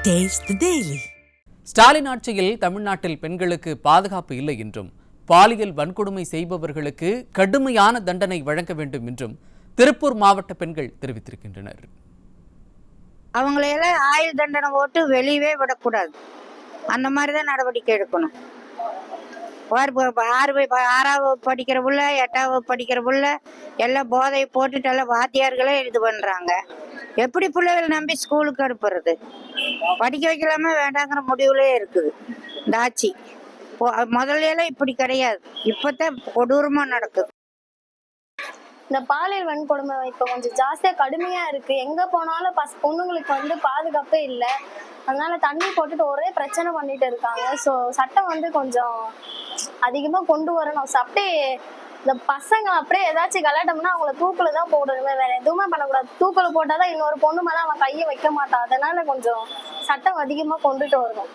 Taste the Daily. Stalin ஆட்சியில் தமிழ்நாட்டில் பெண்களுக்கு பாதுகாப்பு இல்லை என்றும் பாலியல் வன்கொடுமை செய்பவர்களுக்கு கடுமையான தண்டனை வழங்க வேண்டும் என்றும் திருப்பூர் மாவட்ட பெண்கள் தெரிவித்திருக்கின்றனர். அவங்களையெல்லாம் ஆயுள் தண்டனை போட்டு வெளியவே விடக்கூடாது. அந்த மாதிரிதான் நடவடிக்கை எடுக்கணும். 6வது படிக்கிற புள்ள 8வது படிக்கிற புள்ள எல்லாம் போதையை போட்டுட்டு எல்லாம் வாத்தியார்களே இது பண்றாங்க. எப்படி பிள்ளைகளை நம்பி ஸ்கூலுக்கு அனுப்புறது? படிக்க வைக்கலாமே வேண்டாங்கிற முடிவுலே இருக்குது இந்த ஆட்சி. முதல்ல எல்லாம் இப்படி கிடையாது, இப்பதான் கொடூரமா நடக்குது. இந்த பாலியல் வன்கொடுமை இப்ப கொஞ்சம் ஜாஸ்தியா கடுமையா இருக்கு. எங்க போனாலும் பொண்ணுங்களுக்கு பாதுகாப்பே இல்லை. அதனால தண்ணி போட்டுட்டு ஒரே பிரச்சனை பண்ணிட்டு இருக்காங்க. ஸோ சட்டம் கொஞ்சம் அதிகமா கொண்டு வரணும். அப்படியே இந்த பசங்க அப்படியே ஏதாச்சும் கலாட்டம்னா அவங்கள தூக்குல தான் போடணுமே, வேற எதுவுமே பண்ணக்கூடாது. தூக்குல போட்டாதான் இன்னொரு பொண்ணு மேல அவன் கையை வைக்க மாட்டான். அதனால கொஞ்சம் சட்டம் அதிகமா கொண்டுட்டு வரணும்.